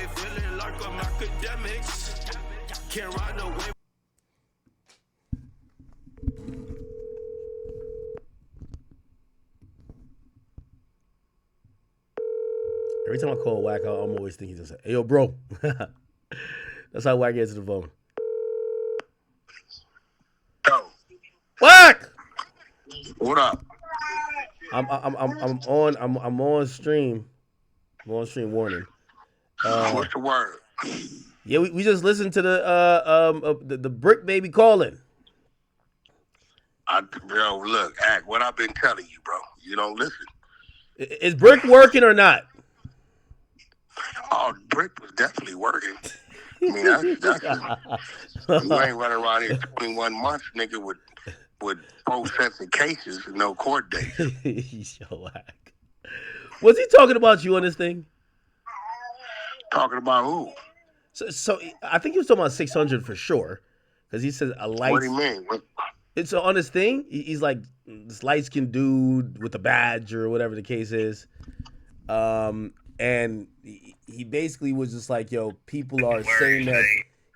feeling like I'm academics. Can't ride away. Every time I call Wack, I'm always thinking, just, hey, yo, bro. That's how Wack gets to the phone. Yo. Wack! What up? I'm on stream. I'm on stream warning. What's the word? Yeah, we just listened to the Bricc Baby calling. Yo, look, Act, what I've been telling you, bro. You don't listen. Is Bricc working or not? Oh, Bricc was definitely working. I mean, that's you ain't running around here 21 months, nigga, with 4 sets of cases and no court dates. Yo, Wack. Was he talking about you on this thing? Talking about who? So I think he was talking about 600 for sure, because he said a light. What do you mean? It's on his thing. He's like this light-skinned dude with a badge or whatever the case is, and he basically was just like, "Yo, people are saying that."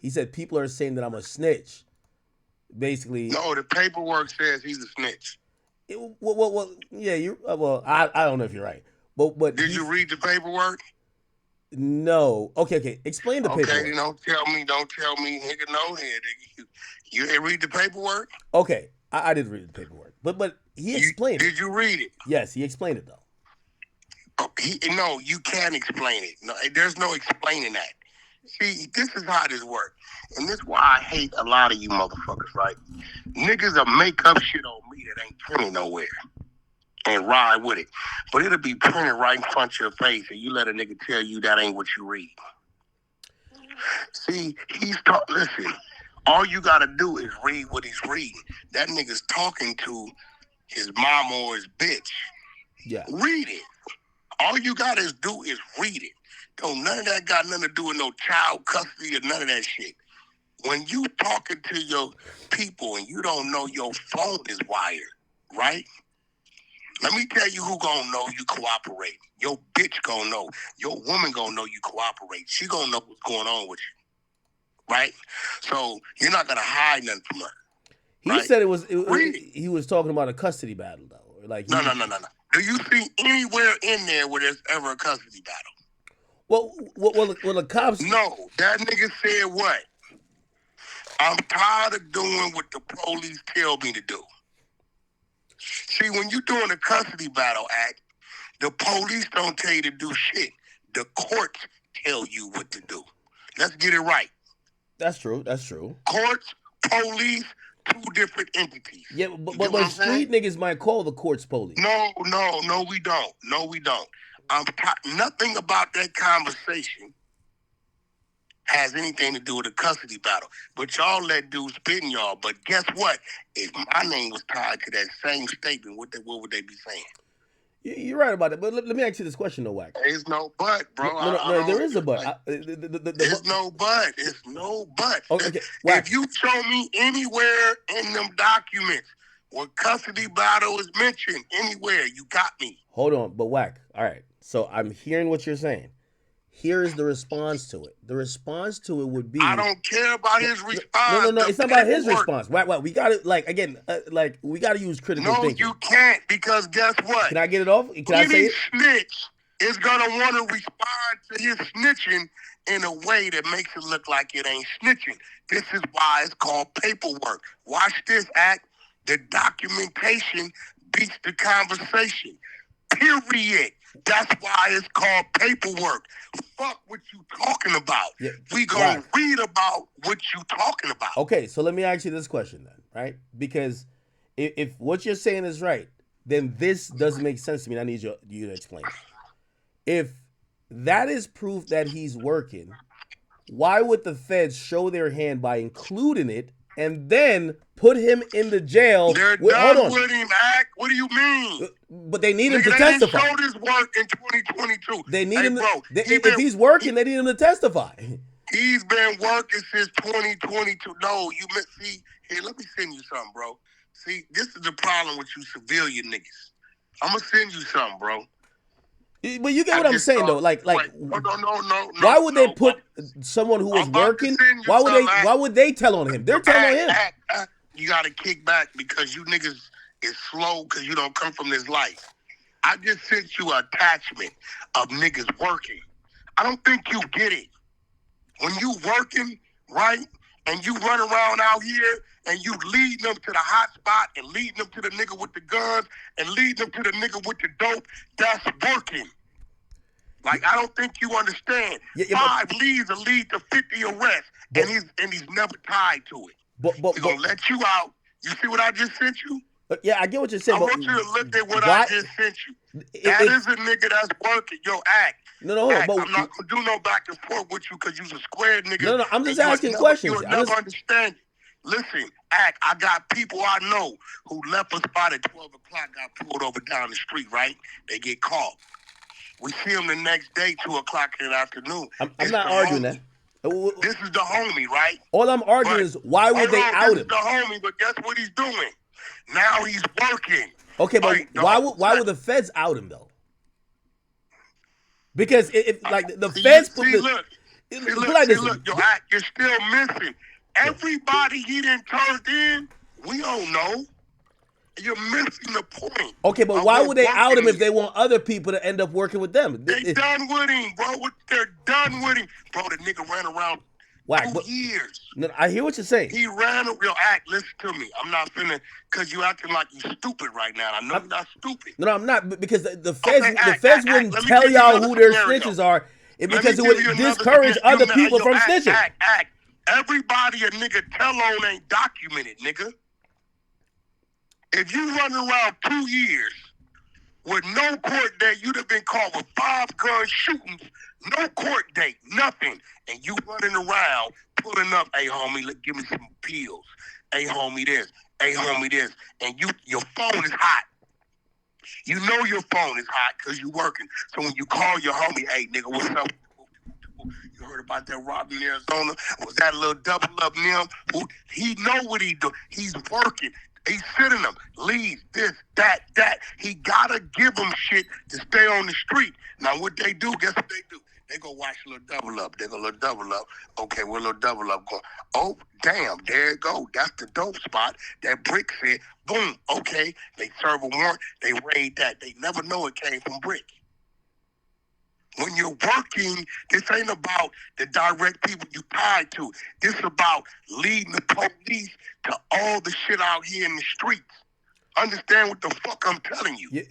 He said people are saying that I'm a snitch. Basically, no. The paperwork says he's a snitch. Well, yeah. I don't know if you're right, but did you read the paperwork? No. Okay. Explain the paperwork. Okay, don't tell me, nigga, no head. You didn't read the paperwork? Okay, I did read the paperwork, but he explained it. Did you read it? Yes, he explained it though. Oh, no, you can't explain it. No, there's no explaining that. See, this is how this works, and this is why I hate a lot of you motherfuckers, right? Niggas will make up shit on me that ain't printed nowhere and ride with it. But it'll be printed right in front of your face, and you let a nigga tell you that ain't what you read. See, listen, all you gotta do is read what he's reading. That nigga's talking to his mom or his bitch. Yeah. Read it. All you gotta do is read it. Don't none of that got nothing to do with no child custody or none of that shit. When you talking to your people and you don't know your phone is wired, right? Let me tell you who gonna know you cooperate. Your bitch gonna know. Your woman gonna know you cooperate. She gonna know what's going on with you, right? So you're not gonna hide nothing from her. He said he was talking about a custody battle though. Like no. Do you see anywhere in there where there's ever a custody battle? Well, the cops. No, that nigga said what? I'm tired of doing what the police tell me to do. See, when you're doing a custody battle act, the police don't tell you to do shit. The courts tell you what to do. Let's get it right. That's true. Courts, police, 2 different entities. Yeah, but street niggas might call the courts police. No, we don't. Nothing about that conversation has anything to do with a custody battle. But y'all let dudes spit in y'all. But guess what? If my name was tied to that same statement, what would they be saying? You're right about it. But let me ask you this question, though, Wack. There's no but, bro. No, there is a but. Like, there's no but. It's no but. Okay. If you show me anywhere in them documents where custody battle is mentioned, anywhere, you got me. Hold on, but Wack. All right. So I'm hearing what you're saying. Here is the response to it. The response to it would be... I don't care about his response. No. It's not about his response. Wack. We got to, we got to use critical thinking. No, you can't, because guess what? Can I get it off? Can I say it? Snitch is going to want to respond to his snitching in a way that makes it look like it ain't snitching. This is why it's called paperwork. Watch this, Act. The documentation beats the conversation. Period. That's why it's called paperwork. Fuck what you talking about. Yeah, we gonna read about what you talking about. Okay, so let me ask you this question then, right? Because if what you're saying is right, then this doesn't make sense to me. I need you to explain it. If that is proof that he's working, why would the feds show their hand by including it and then put him in the jail? They're done with him, Act. What do you mean? But they need him to testify. They didn't show this work in 2022. They need him. If he's working, they need him to testify. He's been working since 2022. No, see, here, let me send you something, bro. See, this is the problem with you civilian niggas. I'm going to send you something, bro. But you get what I'm saying though. Like, no. why would they put someone who was working? Why would they tell on him? They're telling on him. You got to kick back because you niggas is slow because you don't come from this life. I just sent you an attachment of niggas working. I don't think you get it. When you working, right, and you run around out here and you leading them to the hot spot and leading them to the nigga with the guns and leading them to the nigga with the dope, that's working. Like, I don't think you understand. 5 leads will lead to 50 arrests, and he's never tied to it. He's going to let you out. You see what I just sent you? Yeah, I get what you're saying. I want you to look at what I just sent you. That is a nigga that's working. Yo, act. Act. I'm not going to do no back and forth with you because you's a square nigga. No, I'm just asking questions. You'll never understand it. Listen, act. I got people I know who left a spot at 12 o'clock, got pulled over down the street, right? They get caught. We see them the next day, 2 o'clock in the afternoon. I'm not arguing that. This is the homie, right? All I'm arguing is why would they out him? This is the homie, but guess what he's doing? Now he's working. Okay, but why would the feds out him though? Because if like the feds put look, yo, Act, you're still missing. Everybody he done turned in, we don't know. You're missing the point. Okay, but why would they out him if they want other people to end up working with them? They done with him, bro. They're done with him. Bro, the nigga ran around 2 years. No, I hear what you're saying. He ran a real act. Listen to me. I'm not finna, because you acting like you stupid right now. I know you're not stupid. No, I'm not, because the feds wouldn't tell y'all who their snitches are because it would discourage other people from snitching. Act. Everybody a nigga tell on ain't documented, nigga. If you run around 2 years with no court date, you'd have been caught with 5 gun shootings, no court date, nothing, and you running around pulling up, hey homie, give me some pills, hey homie this, and your phone is hot. You know your phone is hot because you working. So when you call your homie, hey nigga, what's up? You heard about that robbery in Arizona? Was that a little double up Nim? He know what he do. He's working. He's sitting them, leaves, this, that. He gotta give them shit to stay on the street. Now what they do, guess what they do? They go watch a little double up. They go little double up. Okay, we're a little double up going. Oh, damn, there it go. That's the dope spot. That Bricc said, boom, okay. They serve a warrant. They raid that. They never know it came from Bricc. When you're working, this ain't about the direct people you tied to. This about leading the police to all the shit out here in the streets. Understand what the fuck I'm telling you? Yeah,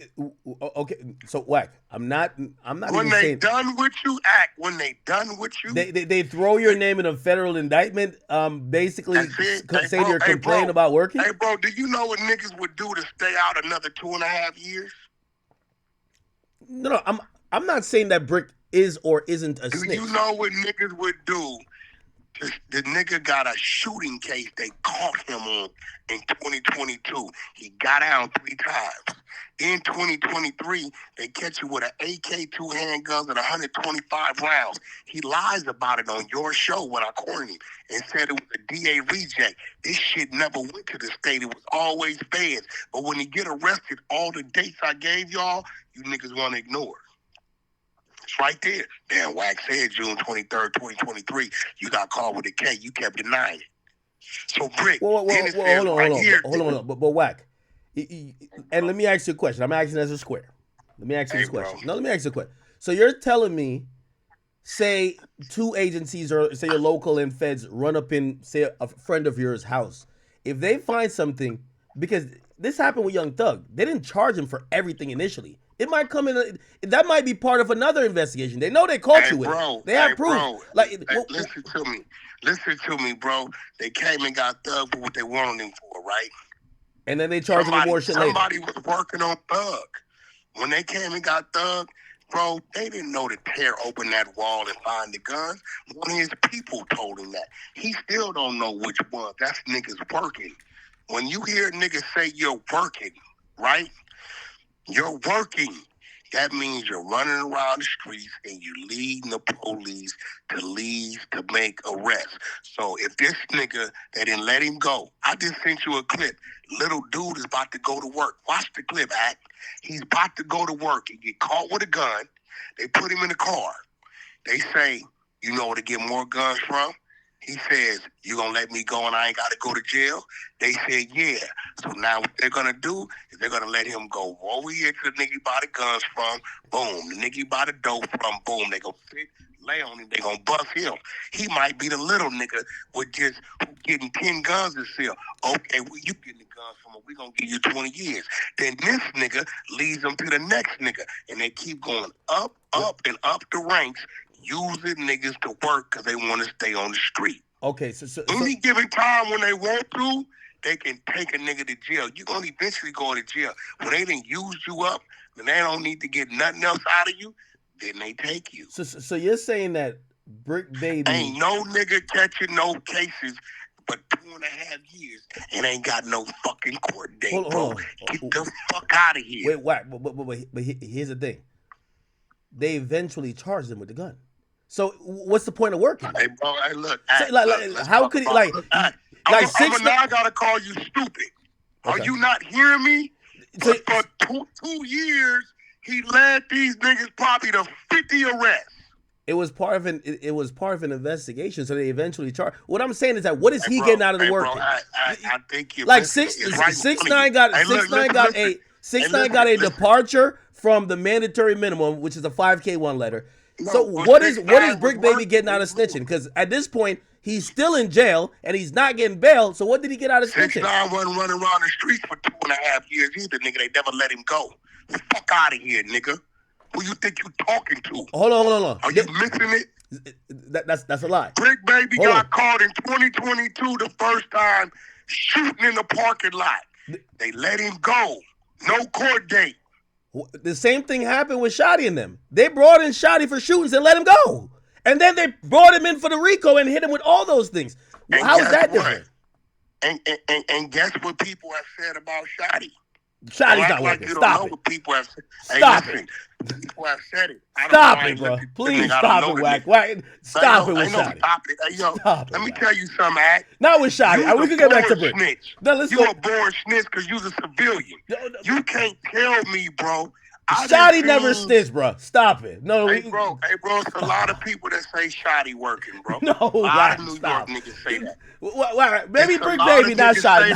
okay, so Wack, I'm not. When they done with you, Act. When they done with you, they throw your name in a federal indictment. Basically, saying you're complaining about working. Hey, bro, do you know what niggas would do to stay out another 2.5 years? No, I'm not saying that Bricc is or isn't a snitch. Do you know what niggas would do? The nigga got a shooting case they caught him on in 2022. He got out 3 times. In 2023, they catch you with an AK, 2 handguns, and 125 rounds. He lies about it on your show when I cornered him and said it was a DA reject. This shit never went to the state. It was always feds. But when he get arrested, all the dates I gave y'all, you niggas want to ignore. It's right there. Damn, Wack said June 23rd, 2023. You got caught with a K. You kept denying it. So, Bricc, hold on. But Wack, and let me ask you a question. I'm asking as a square. Let me ask you this question. Bro. No, let me ask you a question. So you're telling me, say 2 agencies or say your local and feds run up in, say, a friend of yours' house. If they find something, because this happened with Young Thug, they didn't charge him for everything initially. It might come in. That might be part of another investigation. They know they caught you with it. They have proof. Listen to me, bro. They came and got Thug for what they wanted him for, right? And then they charged him with more shit later. Somebody was working on Thug. When they came and got Thug, bro, they didn't know to tear open that wall and find the guns. One of his people told him that. He still don't know which one. That's niggas working. When you hear niggas say you're working, right? You're working. That means you're running around the streets and you leading the police to leave to make arrests. So if this nigga, they didn't let him go. I just sent you a clip. Little dude is about to go to work. Watch the clip, Act. He's about to go to work and get caught with a gun. They put him in the car. They say, you know where to get more guns from? He says, you gonna let me go and I ain't gotta go to jail? They said, yeah. So now what they're gonna do is they're gonna let him go over here to the nigga he bought the guns from, boom. The nigga he bought the dope from, boom. They gonna sit, lay on him, they gonna bust him. He might be the little nigga with just getting 10 guns to sell. Okay, well, you getting the guns from him, we gonna give you 20 years. Then this nigga leads them to the next nigga. And they keep going up, and up the ranks, using niggas to work because they want to stay on the street. Okay, so any given time when they want to, they can take a nigga to jail. You're going to eventually go to jail. When they done used you up, and they don't need to get nothing else out of you, then they take you. So you're saying that Bricc Baby... Ain't no nigga catching no cases but 2.5 years and ain't got no fucking court date, hold bro. on. Get the fuck out of here. Wait, but here's the thing. They eventually charged him with the gun. So what's the point of working? Hey, bro, hey, look. How could he, like 6 now I gotta call you stupid. Are you not hearing me? So, For 2 years, he led these niggas probably to 50 arrests. it was part of an investigation, so they eventually charged. What I'm saying is that what is he getting out of the work? I think you like 6ix9ine got a departure from the mandatory minimum, which is a 5K one letter. No, so what is Bricc Baby getting out of snitching? Because at this point he's still in jail and he's not getting bail. So what did he get out of snitching? 6ix9ine wasn't running around the streets for 2.5 years either, nigga. They never let him go. The fuck out of here, nigga. Who you think you talking to? Hold on. Are you missing it? That's a lie. Bricc Baby got caught in 2022 the first time shooting in the parking lot. They let him go. No court date. The same thing happened with Shotty and them. They brought in Shotty for shootings and let him go. And then they brought him in for the RICO and hit him with all those things. How is that different? And guess what people have said about Shotty? Shotty's not working. Stop it. What people have said. Stop it. People have said it. Stop it, bro. Please stop it, Wack. Stop it with Shotty. Stop it. Hey, yo, let me tell you something, Act. Not with Shotty. We can get back to Bricc. Snitch. No, let's you go. a born snitch because you's a civilian. No. You can't tell me, bro. Shotty never snitched, bro. Stop it. No, hey, bro, it's a lot of people that say Shotty working, bro. No, a lot of New stop. York niggas say that. Maybe Bricc Baby, not Shotty.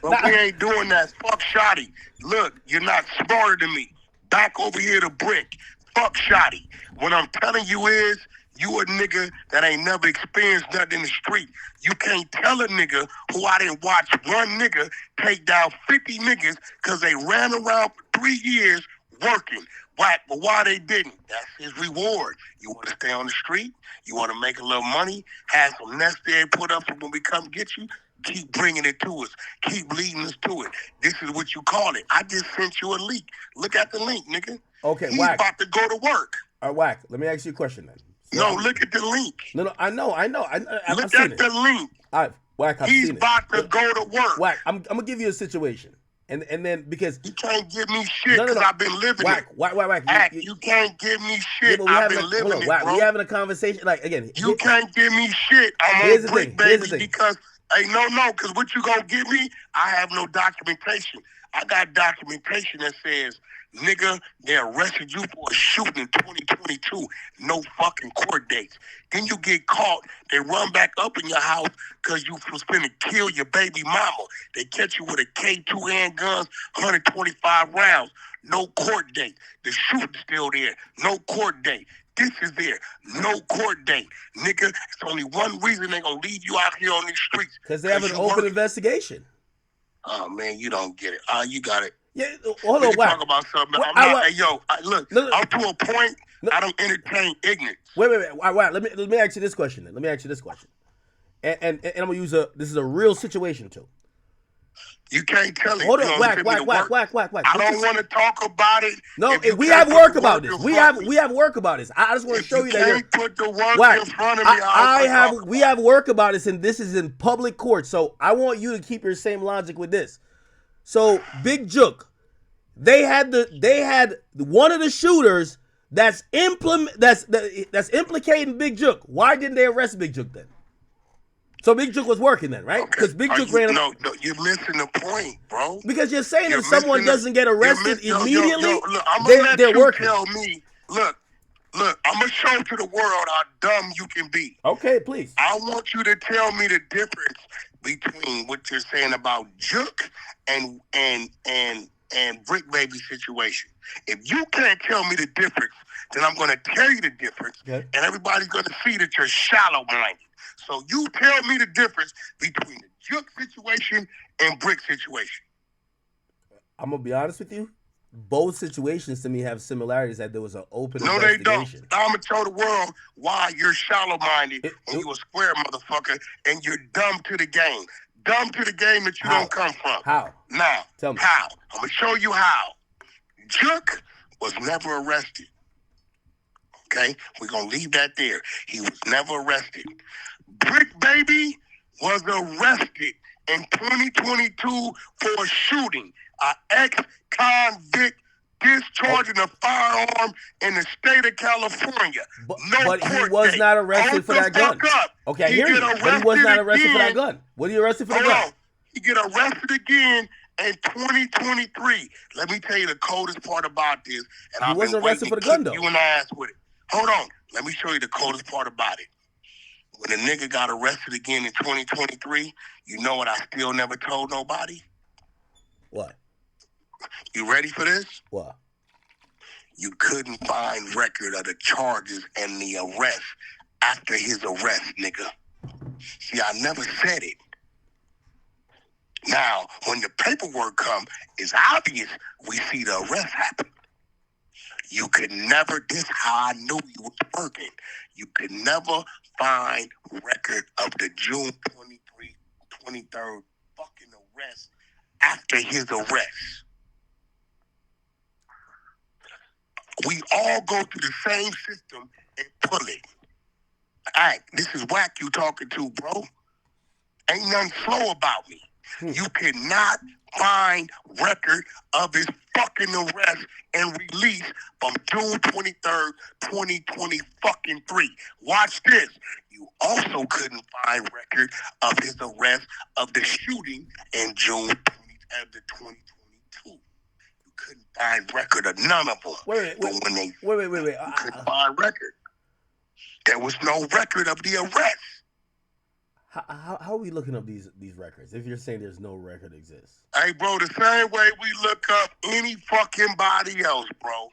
But we ain't doing that. Fuck Shotty. Look, you're not smarter than me. Back over here to Bricc. Fuck Shotty. What I'm telling you is, you a nigga that ain't never experienced nothing in the street. You can't tell a nigga who I didn't watch one nigga take down 50 niggas because they ran around for 3 years working. But why they didn't? That's his reward. You want to stay on the street? You want to make a little money? Have some nest egg put up for when we come get you? Keep bringing it to us. Keep leading us to it. This is what you call it. I just sent you a link. Look at the link, nigga. Okay, He's Wack. about to go to work. All right, Wack, let me ask you a question then. No, look at the link. No, I know. Look at the link. All right, Wack, I've He's seen it. about to go to work. Wack, I'm gonna give you a situation, and then because you can't give me shit because I've been living Wack, it. Wack, you can't give me shit. Yeah, I've been living it, bro. We having a conversation. Like again, you can't give me shit. I'm on Bricc Baby because because what you gonna give me? I have no documentation. I got documentation that says, nigga, they arrested you for a shooting in 2022. No fucking court dates. Then you get caught. They run back up in your house because you was finna kill your baby mama. They catch you with a K2 handguns, 125 rounds. No court date. The shooting's still there. No court date. This is there. No court date. Nigga, it's only one reason they gonna leave you out here on these streets. Because they have an open investigation. Oh, man, you don't get it. You got it. Yeah, hold on, Wack. Talk about something. Look, I'm to a point, I don't entertain ignorance. Wait. Wack, let me ask you this question then. And I'm going to use this is a real situation too. You can't tell it. Hold on, Wack. I don't want to talk about it. No, we have work about this. We have work about this. I just want to show you that. You can't put the work in front of me. We have work about this, and this is in public court. So I want you to keep your same logic with this. So Big Jook, they had one of the shooters that's implicating Big Jook. Why didn't they arrest Big Jook then? So Big Jook was working then, right? Because Big Jook ran. No, you're missing the point, bro. Because you're saying if someone doesn't get arrested immediately, look, I'm gonna let they're you working. Tell me, look, Look, I'm gonna show to the world how dumb you can be. Okay, please. I want you to tell me the difference between what you're saying about Juke and Bricc Baby situation. If you can't tell me the difference, then I'm gonna tell you the difference, Okay. and everybody's gonna see that you're shallow-minded. So you tell me the difference between the Juke situation and Bricc situation. I'm gonna be honest with you. Both situations to me have similarities. That there was an open No, they don't. investigation. I'm gonna tell the world why you're shallow-minded It- and you a square motherfucker and you're dumb to the game. Dumb to the game that you How? don't come from. How? Now, Tell me. how? I'm gonna show you how. Juke was never arrested. Okay? We're gonna leave that there. He was never arrested. Bricc Baby was arrested in 2022 for shooting an ex-convict discharging a firearm in the state of California. But he court was date. not arrested Hold for the that gun. fuck up. Okay, I He hear you. get But he was not arrested for that again. gun. What are you arrested for the Hold gun? on. He get arrested again in 2023. Let me tell you the coldest part about this. And He I've wasn't been arrested waiting for the to gun, kick though. you in the ass with it. Hold on. Let me show you the coldest part about it. When a nigga got arrested again in 2023, you know what I still never told nobody? What? You ready for this? What? You couldn't find record of the charges and the arrest after his arrest, nigga. See, I never said it. Now, when the paperwork come, it's obvious we see the arrest happen. You could never, this how I knew you was working. You could never find record of the June 23rd fucking arrest after his arrest. We all go through the same system and pull it. Alright, this is Wack you talking to, bro. Ain't nothing slow about me. You cannot find record of his fucking arrest and release from June 23rd, 2023. Watch this. You also couldn't find record of his arrest of the shooting in June 2022. You couldn't find record of none of them. Wait. But when they Wait. couldn't find record, there was no record of the arrest. How are we looking up these records if you're saying there's no record exists? Hey, bro, the same way we look up any fucking body else, bro.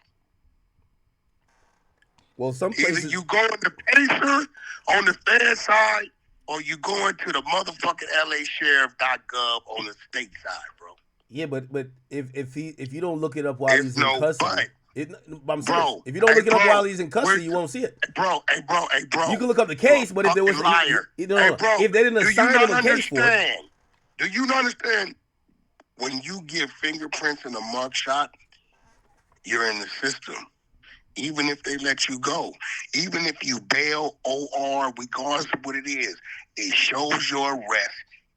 Well, some places Either you go in the Pacer on the Fed side, or you go into the motherfucking LAsheriff.gov on the state side, bro. Yeah, but if you don't look it up while he's in no custody, but. I'm serious. Bro, If you don't look it up bro, while he's in custody, you won't see it. Hey, bro. You can look up the case, but if there was liar. if they didn't Do assign you him not a case for it, understand? Do you not understand? When you give fingerprints in a mugshot, you're in the system. Even if they let you go, even if you bail, OR, regardless of what it is, it shows your arrest.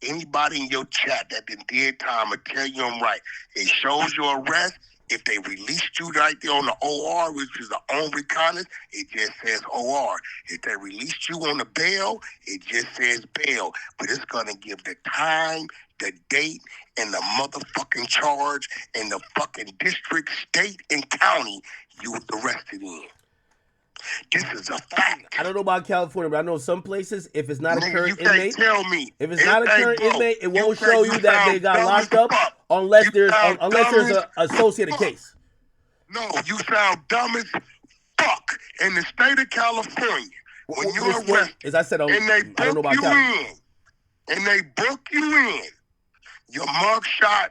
Anybody in your chat that did time will tell you I'm right. It shows your arrest. If they released you right there on the OR, which is the on reconnaissance, it just says OR. If they released you on the bail, it just says bail. But it's going to give the time, the date, and the motherfucking charge, and the fucking district, state, and county you was arrested in. This is a fact. I don't know about California, but I know some places, if it's not a Nigga, current you can't inmate, tell me. if it's not a current bro, inmate, it won't think show you that they sound got dumb locked as up fuck. unless You there's sound an dumb as associated fuck. case. No, you sound dumb as fuck. In the state of California, when you're arrested, As I said, and they I don't know book about you California. in, and they book you in, your mugshot,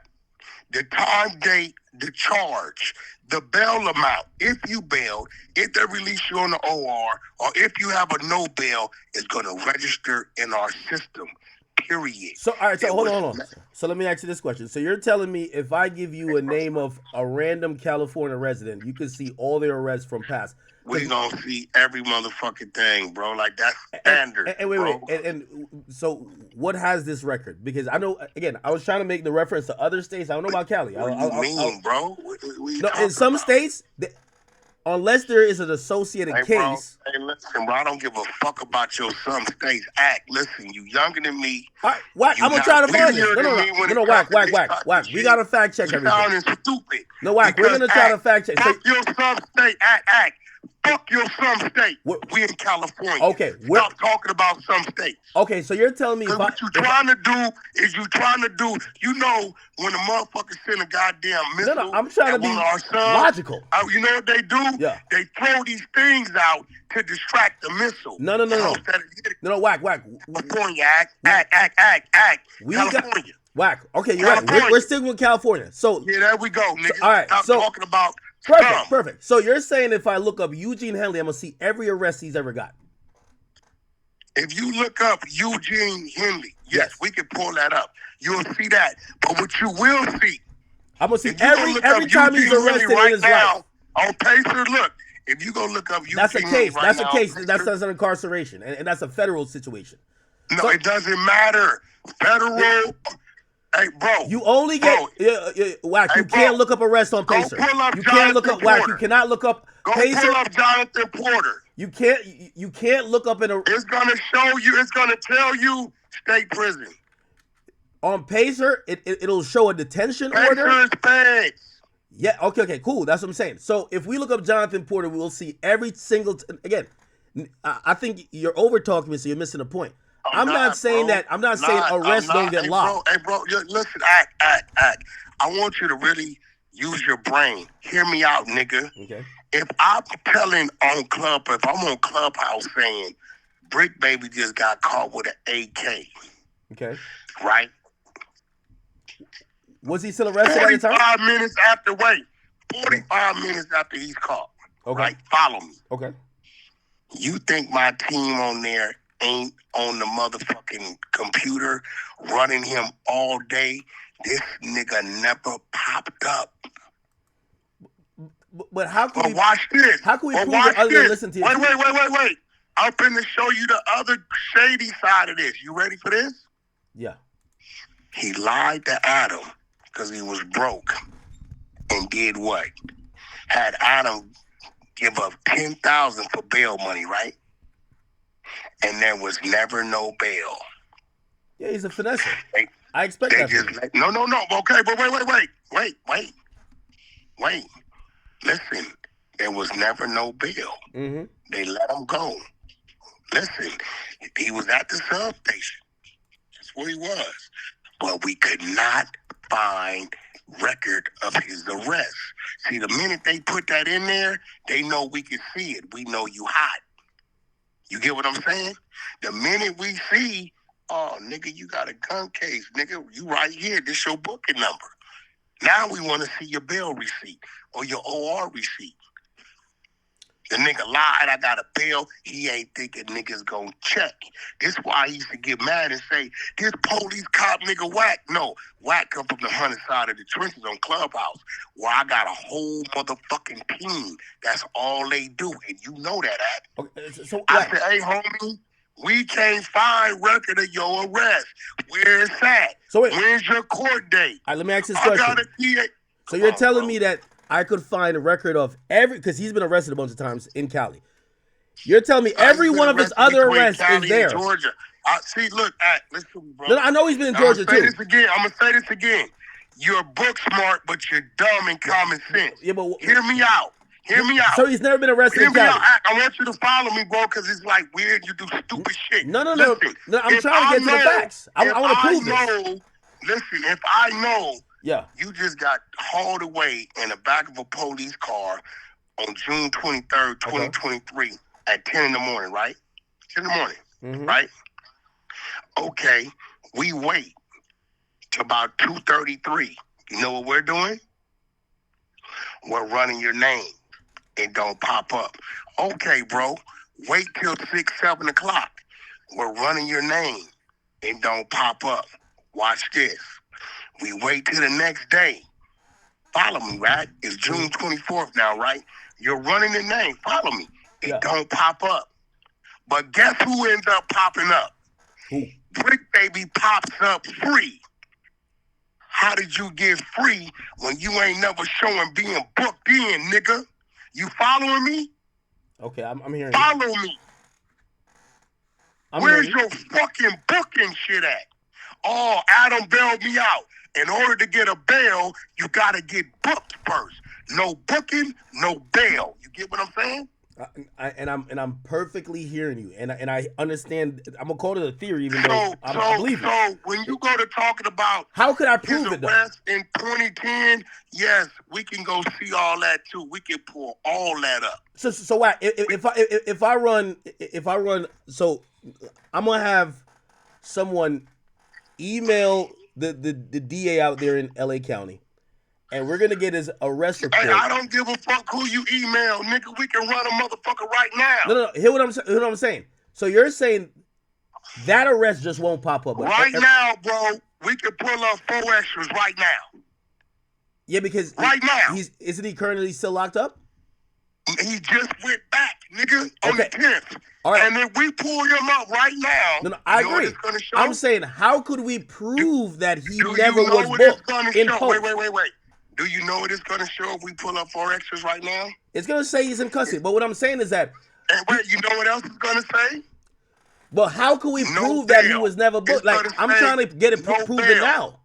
the time, date, the charge, the bail amount, if you bailed, if they release you on the OR, or if you have a no bail, it's going to register in our system, period. So, all right, so It hold was- on. So let me ask you this question. So you're telling me if I give you a name of a random California resident, you can see all their arrests from past. We gonna see every motherfucking thing, bro. Like, that's standard. And wait. And so what has this record? Because I know, again, I was trying to make the reference to other states. I don't know about Cali. What do you mean, bro? What you No, in talking some about? states, unless there is an associated Hey, case. bro, hey, listen, bro. I don't give a fuck about your some states act. Listen, you younger than me. All right, Wack, You I'm gonna not try to find this. linear No, to me when it Wack. comes to this type of We shit. gotta fact check You everything. sounding stupid. No, Wack, we're Because gonna try to fact check. Fuck your some state act. Fuck your some state. We in California. Okay. Stop talking about some states. Okay, so you're telling me what you're trying to do, you know, when the motherfuckers send a goddamn missile no, I'm trying to be our sons, logical. You know what they do? Yeah. They throw these things out to distract the missile. No, Wack. California, act. We California. got Wack. Okay, you're right. We're sticking with California. So yeah, there we go, nigga. All right, Stop talking about perfect. So you're saying if I look up Eugene Henley, I'm gonna see every arrest he's ever got. If you look up Eugene Henley, yes, we can pull that up. You'll see that. But what you will see, I'm gonna see every time he's arrested in his life. On Pacer, look. If you go look up Eugene that's a case. Right that's now, a case. Pacer, that's an incarceration, and that's a federal situation. No, so, it doesn't matter. Federal. Hey, bro. You only get Wack. You can't look up arrest on Pacer. You can't look up Wack. You cannot look up Pacer. Go pull up Jonathan Porter. You can't look up in a. It's gonna show you. It's gonna tell you state prison. On Pacer, it'll show a detention order. Pacer's feds. Yeah. Okay. Cool. That's what I'm saying. So if we look up Jonathan Porter, we will see every single. Again, I think you're over talking me, so you're missing the point. I'm not saying that. I'm not saying arrests don't get locked. Hey, bro, listen, act. I want you to really use your brain. Hear me out, nigga. Okay. If I'm telling if I'm on Clubhouse saying Bricc Baby just got caught with an AK. Okay. Right? Was he still arrested at the time? 45 minutes after, 45 minutes after he's caught. Okay. Right? Follow me. Okay. You think my team on there ain't on the motherfucking computer running him all day? This nigga never popped up. But how can we watch this? How can we prove it other than listen to you? Wait. I'm finna show you the other shady side of this. You ready for this? Yeah. He lied to Adam because he was broke and did what? Had Adam give up $10,000 for bail money, right? And there was never no bail. Yeah, he's a finesser. I expect that. No. Okay, but wait. Listen, there was never no bail. Mm-hmm. They let him go. Listen, he was at the substation. That's where he was. But we could not find record of his arrest. See, the minute they put that in there, they know we can see it. We know you hot. You get what I'm saying? The minute we see, oh, nigga, you got a gun case. Nigga, you right here. This your booking number. Now we want to see your bail receipt or your OR receipt. The nigga lied, I got a bail. He ain't thinking niggas gonna check. This why he used to get mad and say, this police cop nigga Wack. No, Wack come from the 100 side of the trenches on Clubhouse, where I got a whole motherfucking team. That's all they do, and you know that, Act. Okay, so I said, hey, homie, we can't find record of your arrest. Where is that? So wait, where's your court date? All right, let me ask this question. So you're telling me that I could find a record of because he's been arrested a bunch of times in Cali. You're telling me every one of his other arrests is there. Georgia. See, look, listen, bro. No, I know he's been in Georgia too. I'm gonna say this again. You're book smart, but you're dumb in common sense. Yeah, but hear me out. So he's never been arrested in Cali. I want you to follow me, bro, because it's like weird. You do stupid shit. No. I'm trying to get to the facts. I want to prove this. Listen, if I know. Yeah. You just got hauled away in the back of a police car on June 23rd, 2023 at 10 in the morning, right? 10 in the morning, right? Okay, we wait to about 2:33. You know what we're doing? We're running your name. It don't pop up. Okay, bro, wait till 6, 7 o'clock. We're running your name. It don't pop up. Watch this. We wait till the next day. Follow me, right? It's June 24th now, right? You're running the name. Follow me. It don't pop up. But guess who ends up popping up? Bricc Baby pops up free. How did you get free when you ain't never showing being booked in, nigga? You following me? Okay, I'm hearing Follow me. Where's your fucking booking shit at? Oh, Adam bailed me out. In order to get a bail, you got to get booked first. No booking, no bail. You get what I'm saying? I'm perfectly hearing you, and I understand. I'm gonna call it a theory, even though I believe it. So when you go to talking about how could I his prove it though? arrest in 2010, yes, we can go see all that too. We can pull all that up. So what if I run? So I'm gonna have someone email the DA out there in LA County, and we're gonna get his arrest report. Hey, I don't give a fuck who you email, nigga. We can run a motherfucker right now. No. Hear what I'm saying. So you're saying that arrest just won't pop up right now, bro. We can pull up 4 extras right now. Yeah, because right now, isn't he currently still locked up? He just went back, nigga, on the 10th. All right. And if we pull him up right now, no, I agree. I'm saying, how could we prove that he never was booked in post? Wait. Do you know what it's going to show if we pull up 4 extras right now? It's going to say he's in custody. But what I'm saying is that... And wait, you know what else it's going to say? Well, how can we prove that he was never booked? Like, I'm trying to get it proven now.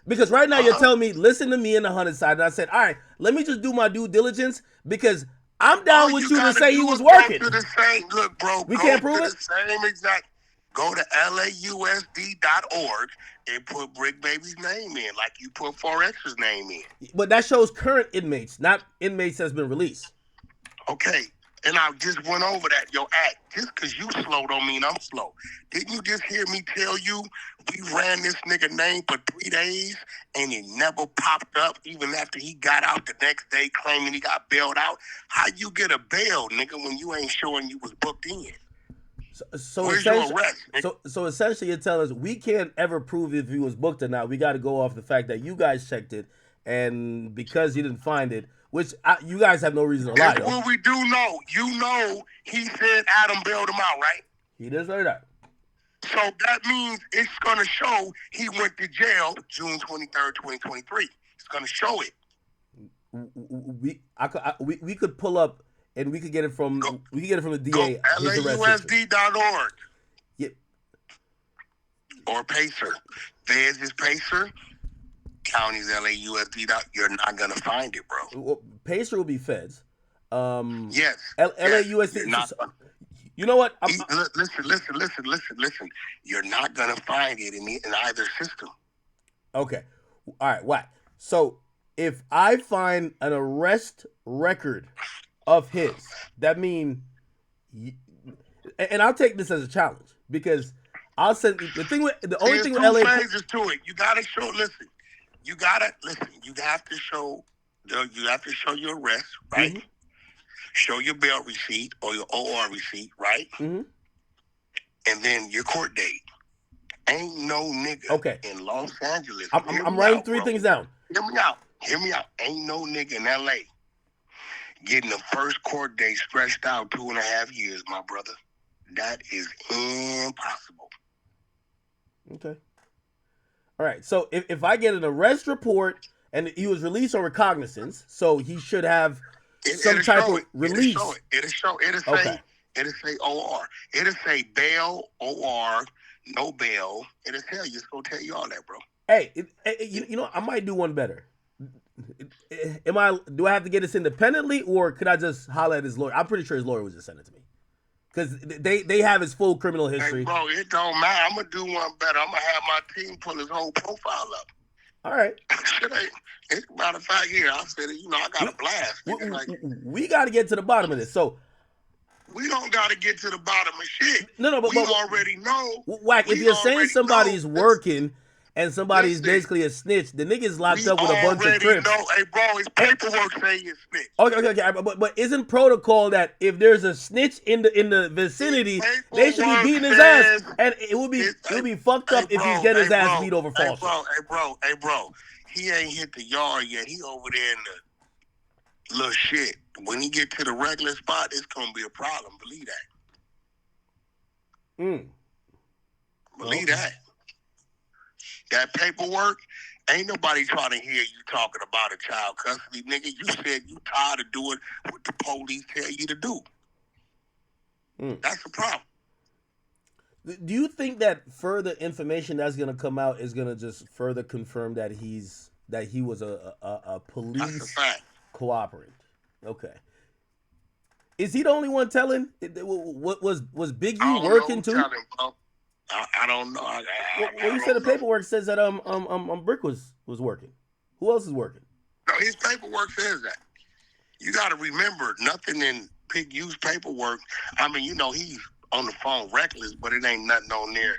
Because right now you're telling me, listen to me in the 100 side. And I said, all right, let me just do my due diligence because I'm down with you to say he was working. Look, bro, we can't prove it? The same exact. Go to lausd.org and put Bricc Baby's name in, like you put 4X's name in. But that shows current inmates, not inmates that's been released. Okay, and I just went over that. Yo, act, just because you slow don't mean I'm slow. Didn't you just hear me tell you we ran this nigga name for 3 days and it never popped up even after he got out the next day claiming he got bailed out? How you get a bail, nigga, when you ain't showing you was booked in? So essentially you're telling us we can't ever prove if he was booked or not. We got to go off the fact that you guys checked it, and because you didn't find it, which you guys have no reason to lie. That's what we do know. You know he said Adam bailed him out, right? He did say that. So that means it's going to show he went to jail June 23rd, 2023. It's going to show it. We could pull up and we could get it from the DA. Go lausd.org. Yep. Or Pacer. There's his Pacer. County's LAUSD. You're not gonna find it, bro. Well, Pacer will be feds. Yes. LAUSD. You know what? Listen. You're not gonna find it in either system. Okay. All right. What? So if I find an arrest record of his, that mean, and I'll take this as a challenge because I'll send the only thing with LA phases to it. You gotta show. Listen. You have to show your arrest, right? Mm-hmm. Show your bail receipt or your OR receipt, right? Mm-hmm. And then your court date. Ain't no nigga in Los Angeles. I'm writing 3 things down. Hear me out. Ain't no nigga in LA getting the first court date stretched out 2.5 years, my brother. That is impossible. Okay. All right. So if I get an arrest report and he was released on recognizance, so he should have some type of release. It'll say OR. It'll say bail, OR, no bail. It'll tell you. It's gonna tell you all that, bro. Hey, you know, I might do one better. Do I have to get this independently, or could I just holler at his lawyer? I'm pretty sure his lawyer would just send it to me. Because they have his full criminal history. Hey, bro, it don't matter. I'm going to do one better. I'm going to have my team pull his whole profile up. All right. Matter of fact, here, I said, I got a blast. We got to get to the bottom of this. So we don't got to get to the bottom of shit. No, but we already know. Wack, if you're saying somebody's working and somebody's basically a snitch, the nigga's locked up with a bunch of crips. Hey, bro, his paperwork say he's a snitch. Okay. But isn't protocol that if there's a snitch in the vicinity, they should be beating his ass, and it would be fucked up if he's getting his ass beat over false. Hey, bro, he ain't hit the yard yet. He over there in the little shit. When he get to the regular spot, it's gonna be a problem. Believe that. Believe that. That paperwork, ain't nobody trying to hear you talking about a child custody, nigga. You said you tired of doing what the police tell you to do. That's the problem. Do you think that further information that's going to come out is going to just further confirm that he was a police cooperative? Okay. Is he the only one telling? What was Big U I don't working know, too? telling, bro. I don't know. Well, you said the paperwork says that Bricc was working. Who else is working? No, his paperwork says that. You got to remember, nothing in Big U's paperwork. I mean, you know, he's on the phone reckless, but it ain't nothing on there.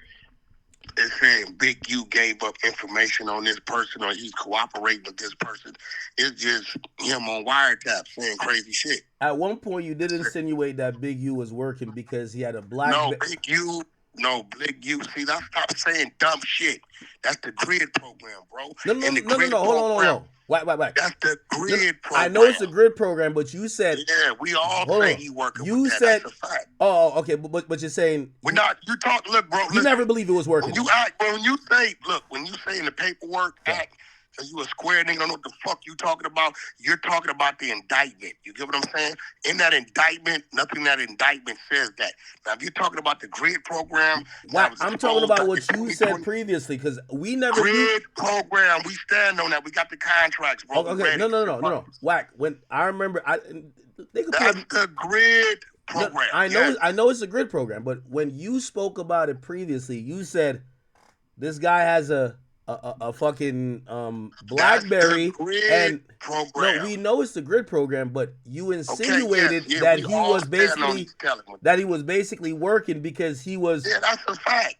It's saying Big U gave up information on this person or he's cooperating with this person. It's just him on wiretap saying crazy shit. At one point, you did insinuate that Big U was working because he had a black. Big U. No, Big U. See, stop saying dumb shit. That's the grid program, bro. No. Hold on. Wait. That's the grid program. I know it's a grid program, but you said we all say he working. You with that. said That's a fact. Oh, okay, but you're saying we're not. You talk. Look, bro. You never believe it was working. When you say in the paperwork act. Cause you a square nigga, don't know what the fuck you talking about. You're talking about the indictment. You get what I'm saying? In that indictment, nothing in that indictment says that. Now, if you're talking about the grid program, I'm talking about what you said previously, because we never grid program. We stand on that. We got the contracts, bro. Okay, no. Wack. When I remember, that's the grid program. No, I know it's a grid program, but when you spoke about it previously, you said this guy has a fucking BlackBerry and program. No, we know it's the grid program, but you insinuated that he was basically working because he was. Yeah, that's a fact.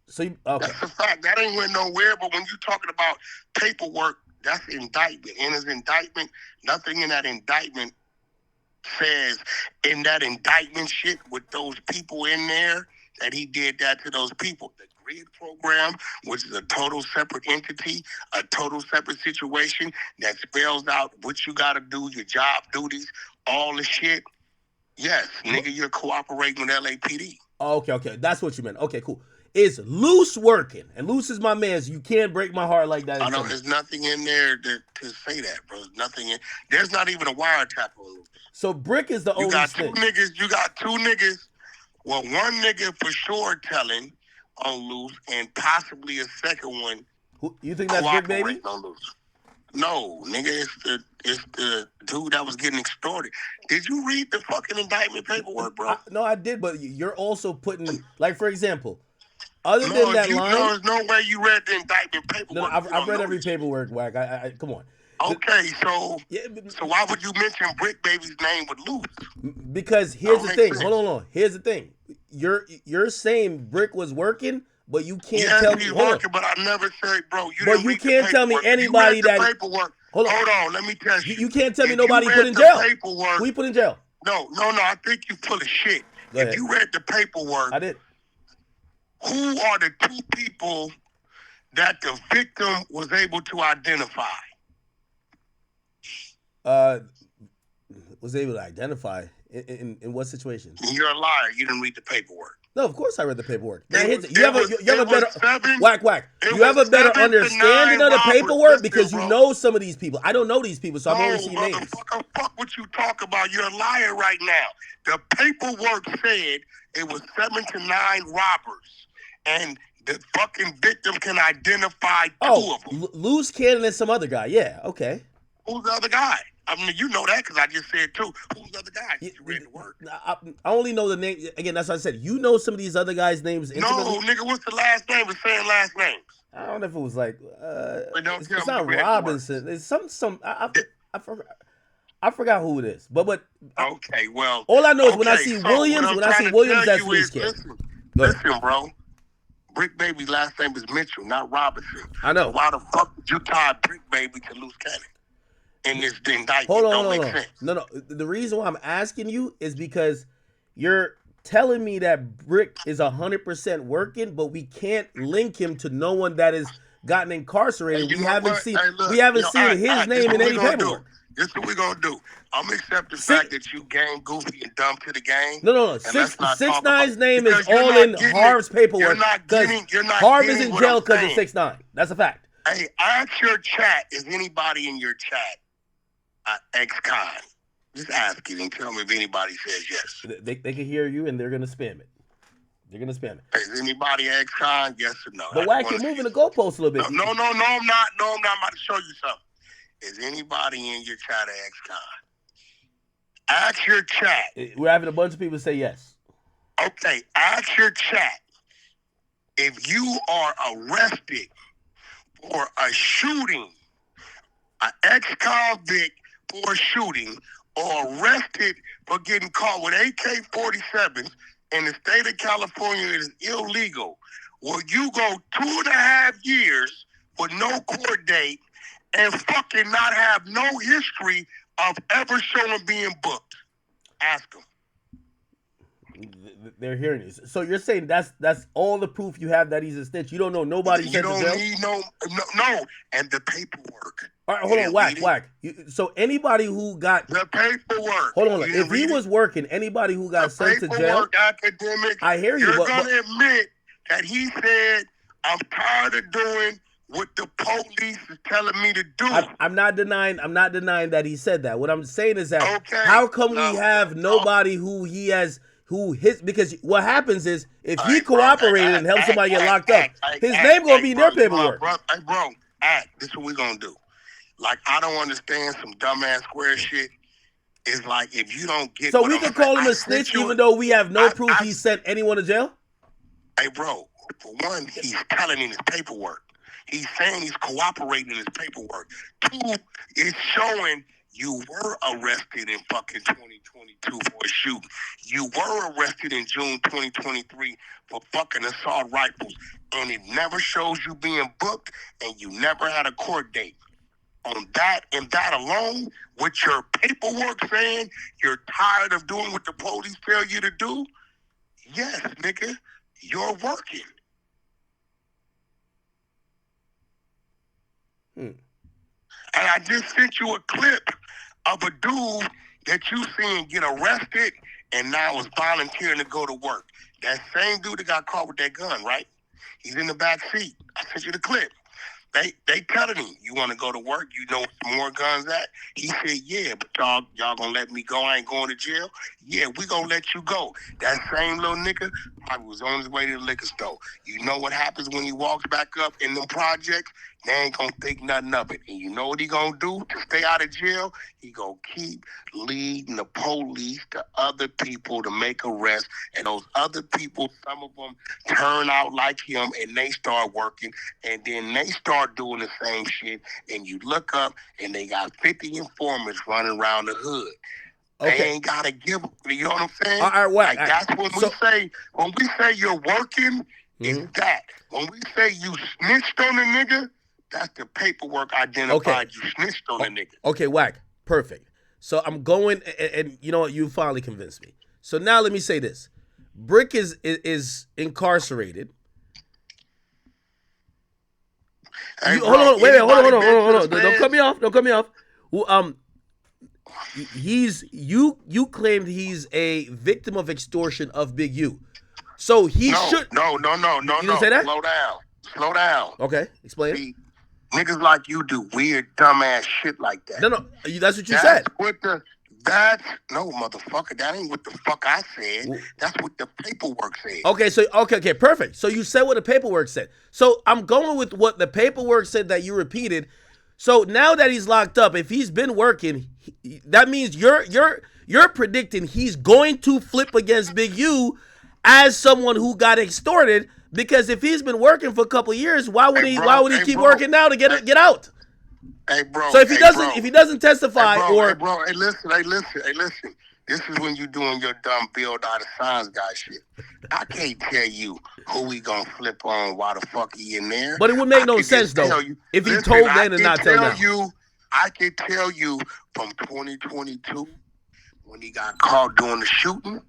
So okay. That's a fact. That ain't went nowhere. But when you're talking about paperwork, that's indictment. In his indictment, nothing in that indictment says in that indictment shit with those people in there that he did that to those people. The grid program, which is a total separate entity, a total separate situation that spells out what you got to do, your job duties, all the shit. Yes, nigga, you're cooperating with LAPD. Okay. That's what you meant. Okay, cool. Is Loose working? And Loose is my man, so you can't break my heart like that. I know there's nothing in there to say that, bro. There's not even a wiretap on Loose. So Bricc is the only snitch. You got two niggas. Well, one nigga for sure telling on Loose, and possibly a second one. Who, you think that's Bricc Baby? On Loose. No, nigga, it's the dude that was getting extorted. Did you read the fucking indictment paperwork, bro? No, I did, but you're also putting, like, for example, other than that line. There's no way you read the indictment paperwork. No, I've read every paperwork, Wack. I come on. Okay, so why would you mention Bricc Baby's name with Loose? Because here's the thing. Hold on. Here's the thing. You're saying Bricc was working, but you can't tell me. Working, but I never said, bro. You can't tell me anybody that. Paperwork. Hold on. Let me tell you. You can't tell me nobody put in jail. Who you put in jail? No. I think you full of shit. If you read the paperwork, I did. Who are the two people that the victim was able to identify? Was able to identify in what situation? You're a liar. You didn't read the paperwork. No, of course I read the paperwork. Now, you have a better Wack. You have a better understanding of the paperwork because you know some of these people. I don't know these people, so I've only seen names. Fuck what you talk about. You're a liar right now. The paperwork said it was 7 to 9 robbers, and the fucking victim can identify two of them. Loose Cannon and some other guy. Yeah, okay. Who's the other guy? I mean, you know that because I just said two. Who's the other guy? You read the word. I only know the name. Again, that's what I said. You know some of these other guys' names. No, nigga, what's the last name? We're saying last names. I don't know if it was like. It's not Robinson. It's some. I forgot who it is. But. Okay, well. All I know is when I see Williams, that's Loose Cannon. Listen, bro. Bricc Baby's last name is Mitchell, not Robinson. I know. Why the fuck did you tie Bricc Baby to Loose Cannon? In this indictment. Hold on. No. The reason why I'm asking you is because you're telling me that Bricc is 100% working, but we can't link him to no one that has gotten incarcerated. We haven't seen his name in any paperwork. This is what we're gonna do. I'm gonna accept the fact that you game goofy and dumb to the game. No. 6ix9ine's name is all in Harv's paperwork. Harv is in jail because of 6ix9ine. That's a fact. Hey, ask your chat. Is anybody in your chat ex-con? Just ask it and tell me if anybody says yes. They can hear you and they're gonna spam it. Is anybody ex-con? Yes or no? But Wack, you're moving the goalpost a little bit. No, I'm not. No, I'm not. I'm about to show you something. Is anybody in your chat ex-con? Ask your chat. We're having a bunch of people say yes. Okay, ask your chat. If you are arrested for a shooting, an ex-convict for a shooting, or arrested for getting caught with AK-47s in the state of California, it is illegal. Will you go 2.5 years with no court date and fucking not have no history of ever showing being booked? Ask them. They're hearing you. So you're saying that's all the proof you have that he's a snitch. You don't know nobody sent to jail? You don't need no. And the paperwork. All right, hold on, Wack. So anybody who got the paperwork. Hold on. If he was working, anybody who got sent to jail. Academics. I hear you. You're gonna admit that he said, "I'm tired of doing what the police is telling me to do." I'm not denying that he said that. What I'm saying is that how come we have nobody who he has because what happens is if he cooperated and helped somebody get locked up, his name gonna be in their paperwork. Bro, this is what we gonna do. Like, I don't understand some dumbass square shit. It's like, if you don't get... So we can call him a snitch even though we have no proof he sent anyone to jail? Hey, bro, for one, he's telling in his paperwork. He's saying he's cooperating in his paperwork. Two, it's showing you were arrested in fucking 2022 for a shoot. You were arrested in June 2023 for fucking assault rifles. And it never shows you being booked, and you never had a court date. On that and that alone, with your paperwork saying you're tired of doing what the police tell you to do, yes, nigga, you're working. And I just sent you a clip of a dude that you seen get arrested and now is volunteering to go to work. That same dude that got caught with that gun, right? He's in the back seat. I sent you the clip. They telling him, you want to go to work? You know some more guns at? He said, yeah, but y'all gonna let me go? I ain't going to jail? Yeah, we gonna let you go. That same little nigga probably was on his way to the liquor store. You know what happens when he walks back up in them projects? They ain't gonna think nothing of it. And you know what he gonna do to stay out of jail? He gonna keep leading the police to other people to make arrests. And those other people, some of them turn out like him and they start working. And then they start doing the same shit. And you look up and they got 50 informants running around the hood. Okay. They ain't gotta give them, you know what I'm saying? All right, what? Like, that's when we say you're working, is that. When we say you snitched on the nigga, that's the paperwork identified you snitched on the nigga. Okay, Wack. Perfect. So I'm going, and you know what? You finally convinced me. So now let me say this. Bricc is incarcerated. Hey, hold on. Wait. Hold on. Don't cut me off. Well, you claimed he's a victim of extortion of Big U. So he should... No. You didn't say that? Slow down. Okay, explain. See, niggas like you do weird, dumbass shit like that. No, that's what you said. No, motherfucker, that ain't what the fuck I said. That's what the paperwork said. Okay, perfect. So you said what the paperwork said. So I'm going with what the paperwork said that you repeated. So now that he's locked up, if he's been working, that means you're predicting he's going to flip against Big U as someone who got extorted. Because if he's been working for a couple of years, why would he keep working now to get out? Hey, bro. So if he doesn't testify, hey, listen. This is when you doing your dumb build out of science guy shit. I can't tell you who we gonna flip on, why the fuck he in there. But it would make no sense though if he told then and not tell now. I can tell you from 2022 when he got caught doing the shooting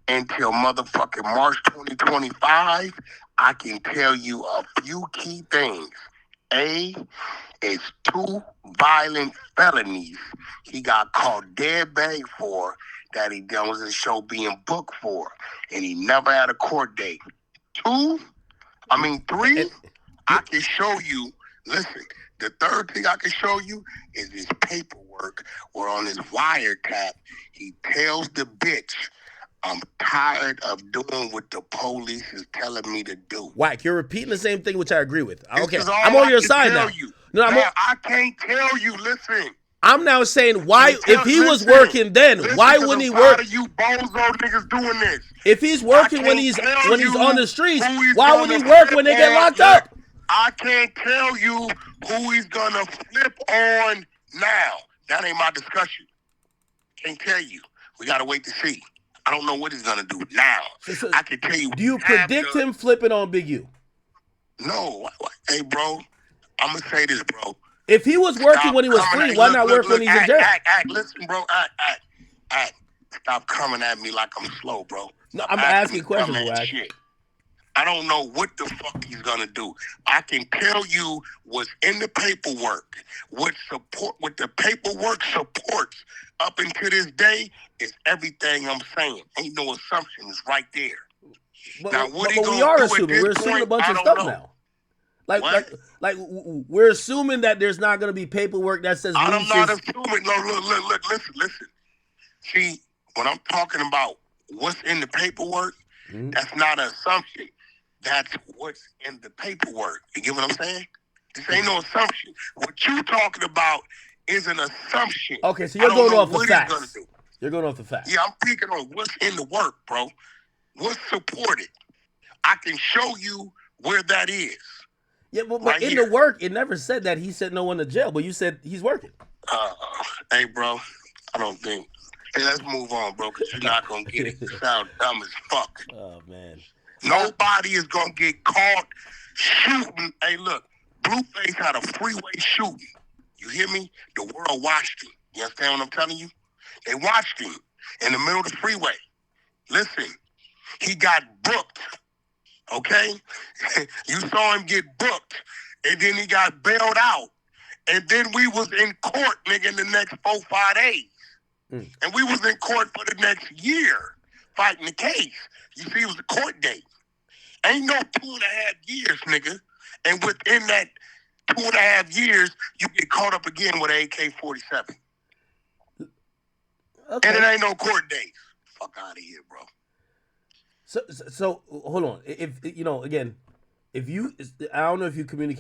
until motherfucking March 2025, I can tell you a few key things. A, it's 2 violent felonies he got caught dead bang for that he doesn't show being booked for, and he never had a court date. 3, I can show you, listen, the third thing I can show you is his paperwork where on his wiretap, he tells the bitch, I'm tired of doing what the police is telling me to do. Wack, you're repeating the same thing, which I agree with. Okay, I'm on your side now. I can't tell you. Listen, I'm now saying why, if he was working then, why wouldn't he work? You bozo niggas doing this. If he's working when he's on the streets, why would he work when they get locked up? I can't tell you who he's gonna flip on now. That ain't my discussion. Can't tell you. We gotta wait to see. I don't know what he's gonna do now. So, I can tell you. Do you predict him flipping on Big U? No. Hey, bro. I'm gonna say this, bro. If he was working when he was free, why not work when he's in jail? Listen, bro. Stop coming at me like I'm slow, bro. No, I'm asking questions, Wack. I don't know what the fuck he's gonna do. I can tell you what's in the paperwork. What the paperwork supports up until this day is everything I'm saying. Ain't no assumptions right there. Now, what he gonna we are do assuming. We're assuming a bunch of stuff now. Like we're assuming that there's not going to be paperwork that says. I'm not assuming. No, look, listen. See, when I'm talking about what's in the paperwork, that's not an assumption. That's what's in the paperwork. You get what I'm saying? This ain't no assumption. What you talking about is an assumption. Okay, so you're going off the facts. You're going off the facts. Yeah, I'm speaking on what's in the work, bro. What's supported. I can show you where that is. Yeah, but in the work, it never said that he sent no one to jail, but you said he's working. Hey, bro, I don't think. Hey, let's move on, bro, because you're not going to get it. You sound dumb as fuck. Oh, man. Nobody is going to get caught shooting. Hey, look, Blueface had a freeway shooting. You hear me? The world watched him. You understand what I'm telling you? They watched him in the middle of the freeway. Listen, he got booked. Okay? You saw him get booked, and then he got bailed out. And then we was in court, nigga, in the next 4-5 days. And we was in court for the next year fighting the case. You see, it was a court date. Ain't no 2.5 years, nigga. And within that 2.5 years, you get caught up again with an AK-47. Okay. And it ain't no court date. Fuck out of here, bro. So hold on. If you know, again, if you, I don't know if you communicate.